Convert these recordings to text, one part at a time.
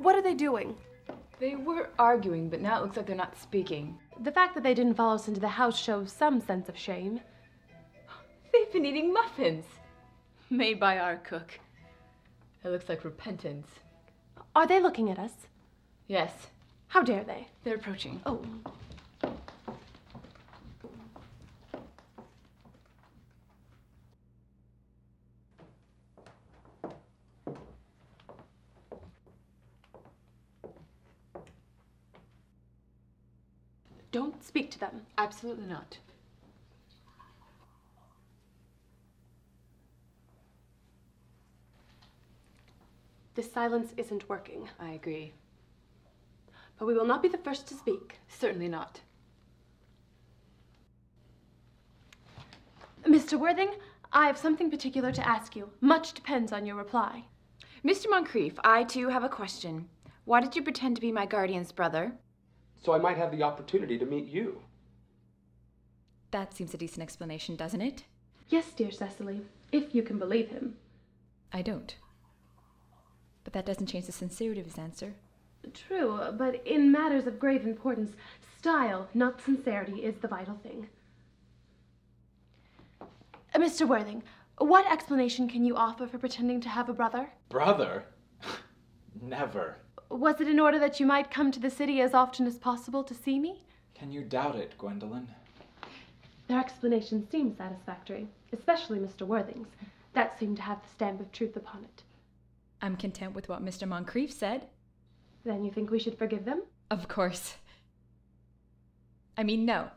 What are they doing? They were arguing, but now it looks like they're not speaking. The fact that they didn't follow us into the house shows some sense of shame. They've been eating muffins. Made by our cook. It looks like repentance. Are they looking at us? Yes. How dare they? They're approaching. Oh. Don't speak to them. Absolutely not. This silence isn't working. I agree. But we will not be the first to speak. Certainly not. Mr. Worthing, I have something particular to ask you. Much depends on your reply. Mr. Moncrief, I too have a question. Why did you pretend to be my guardian's brother? So I might have the opportunity to meet you. That seems a decent explanation, doesn't it? Yes, dear Cecily, if you can believe him. I don't. But that doesn't change the sincerity of his answer. True, but in matters of grave importance, style, not sincerity, is the vital thing. Mr. Worthing, what explanation can you offer for pretending to have a brother? Brother? Never. Was it in order that you might come to the city as often as possible to see me? Can you doubt it, Gwendolyn? Their explanation seems satisfactory, especially Mr. Worthing's. That seemed to have the stamp of truth upon it. I'm content with what Mr. Moncrief said. Then you think we should forgive them? Of course. I mean, no.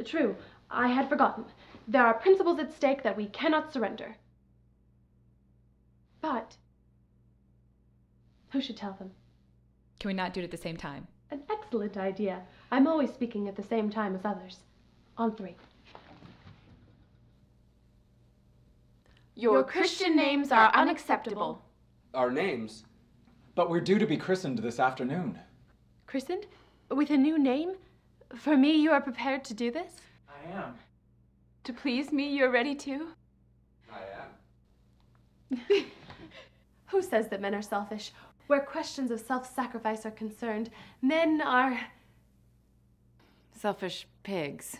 True. I had forgotten. There are principles at stake that we cannot surrender. But who should tell them? Can we not do it at the same time? An excellent idea. I'm always speaking at the same time as others. On 3. Your Christian names are unacceptable. Our names? But we're due to be christened this afternoon. Christened? With a new name? For me, you are prepared to do this? I am. To please me, you're ready to? I am. Who says that men are selfish? Where questions of self-sacrifice are concerned, men are Selfish pigs.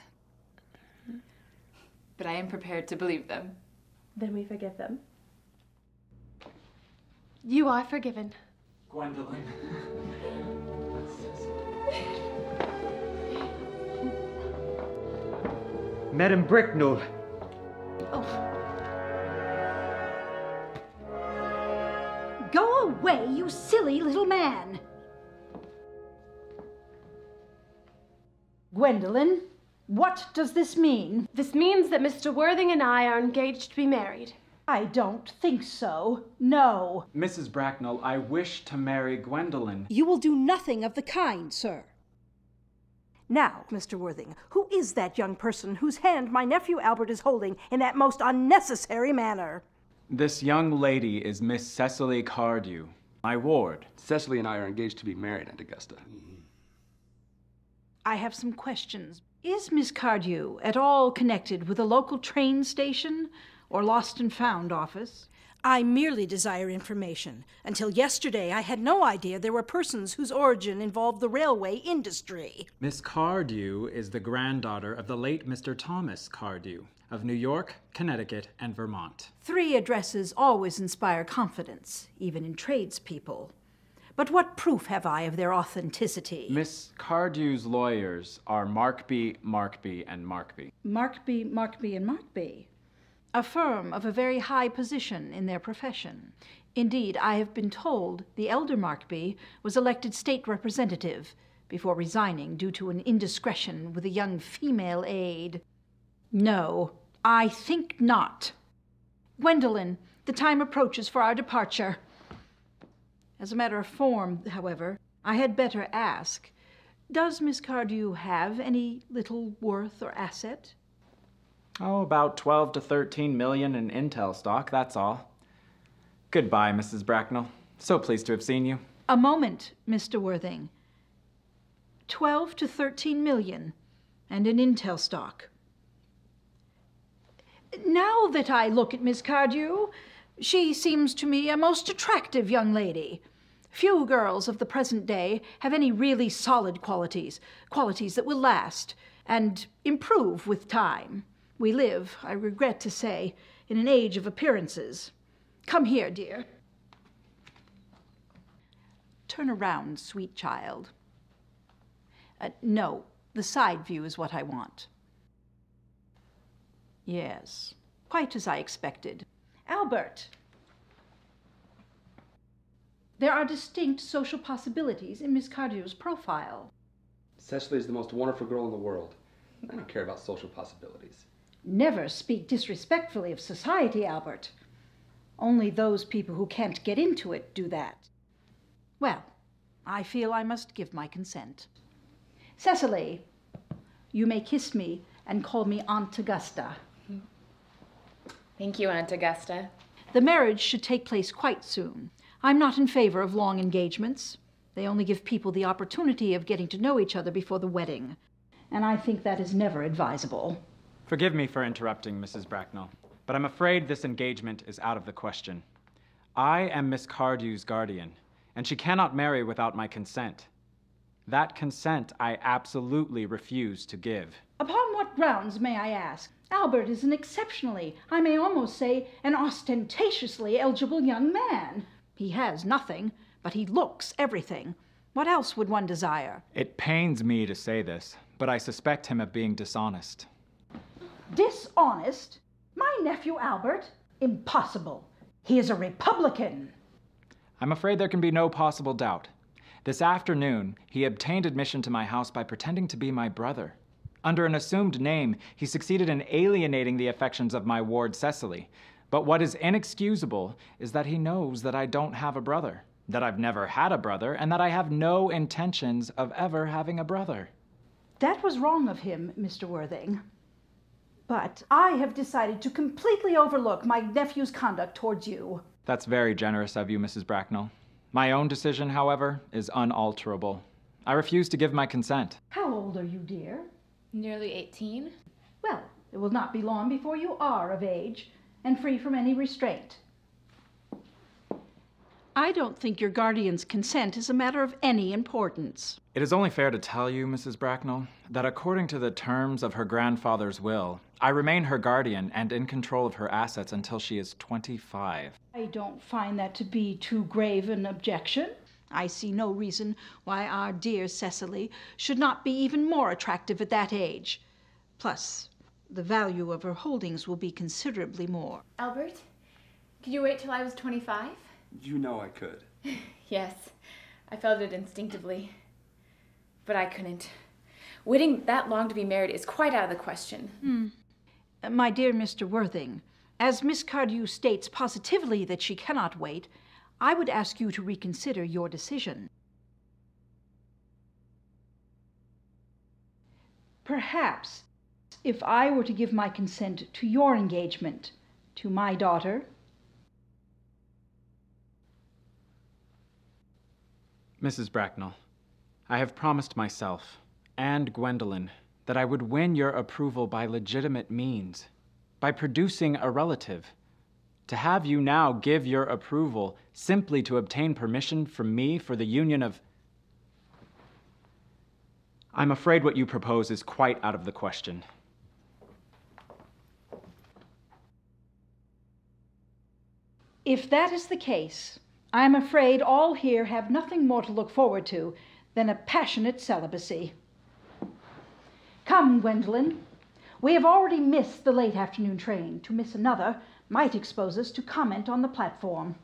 But I am prepared to believe them. Then we forgive them. You are forgiven. Gwendolyn. Madam Bricknell. Oh. Go away, you silly little man. Gwendolyn, what does this mean? This means that Mr. Worthing and I are engaged to be married. I don't think so. No. Mrs. Bracknell, I wish to marry Gwendolyn. You will do nothing of the kind, sir. Now, Mr. Worthing, who is that young person whose hand my nephew Albert is holding in that most unnecessary manner? This young lady is Miss Cecily Cardew, my ward. Cecily and I are engaged to be married, Aunt Augusta. I have some questions. Is Miss Cardew at all connected with a local train station or lost and found office? I merely desire information. Until yesterday, I had no idea there were persons whose origin involved the railway industry. Miss Cardew is the granddaughter of the late Mr. Thomas Cardew of New York, Connecticut, and Vermont. 3 addresses always inspire confidence, even in tradespeople. But what proof have I of their authenticity? Miss Cardew's lawyers are Markby, Markby, and Markby. Markby, Markby, and Markby. A firm of a very high position in their profession. Indeed, I have been told the elder Markby was elected state representative before resigning due to an indiscretion with a young female aide. No, I think not. Gwendolyn, the time approaches for our departure. As a matter of form, however, I had better ask, does Miss Cardew have any little worth or asset? Oh, about 12 to 13 million in Intel stock, that's all. Goodbye, Mrs. Bracknell. So pleased to have seen you. A moment, Mr. Worthing. 12 to 13 million, and an Intel stock. Now that I look at Miss Cardew, she seems to me a most attractive young lady. Few girls of the present day have any really solid qualities, qualities that will last and improve with time. We live, I regret to say, in an age of appearances. Come here, dear. Turn around, sweet child. No, the side view is what I want. Yes, quite as I expected. Albert! There are distinct social possibilities in Miss Cardew's profile. Cecily is the most wonderful girl in the world. I don't care about social possibilities. Never speak disrespectfully of society, Albert. Only those people who can't get into it do that. Well, I feel I must give my consent. Cecily, you may kiss me and call me Aunt Augusta. Thank you, Aunt Augusta. The marriage should take place quite soon. I'm not in favor of long engagements. They only give people the opportunity of getting to know each other before the wedding. And I think that is never advisable. Forgive me for interrupting, Mrs. Bracknell, but I'm afraid this engagement is out of the question. I am Miss Cardew's guardian, and she cannot marry without my consent. That consent I absolutely refuse to give. Upon what grounds, may I ask? Albert is an exceptionally, I may almost say, an ostentatiously eligible young man. He has nothing, but he looks everything. What else would one desire? It pains me to say this, but I suspect him of being dishonest. Dishonest? My nephew Albert? Impossible. He is a Republican. I'm afraid there can be no possible doubt. This afternoon, he obtained admission to my house by pretending to be my brother. Under an assumed name, he succeeded in alienating the affections of my ward Cecily. But what is inexcusable is that he knows that I don't have a brother, that I've never had a brother, and that I have no intentions of ever having a brother. That was wrong of him, Mr. Worthing. But I have decided to completely overlook my nephew's conduct towards you. That's very generous of you, Mrs. Bracknell. My own decision, however, is unalterable. I refuse to give my consent. How old are you, dear? Nearly 18? Well, it will not be long before you are of age and free from any restraint. I don't think your guardian's consent is a matter of any importance. It is only fair to tell you, Mrs. Bracknell, that according to the terms of her grandfather's will, I remain her guardian and in control of her assets until she is 25. I don't find that to be too grave an objection. I see no reason why our dear Cecily should not be even more attractive at that age. Plus, the value of her holdings will be considerably more. Albert, could you wait till I was 25? You know I could. Yes, I felt it instinctively. But I couldn't. Waiting that long to be married is quite out of the question. My dear Mr. Worthing, as Miss Cardew states positively that she cannot wait, I would ask you to reconsider your decision. Perhaps, if I were to give my consent to your engagement to my daughter. Mrs. Bracknell, I have promised myself and Gwendolyn that I would win your approval by legitimate means, by producing a relative. To have you now give your approval simply to obtain permission from me for the union of... I'm afraid what you propose is quite out of the question. If that is the case, I am afraid all here have nothing more to look forward to than a passionate celibacy. Come, Gwendolyn. We have already missed the late afternoon train. To miss another might expose us to comment on the platform.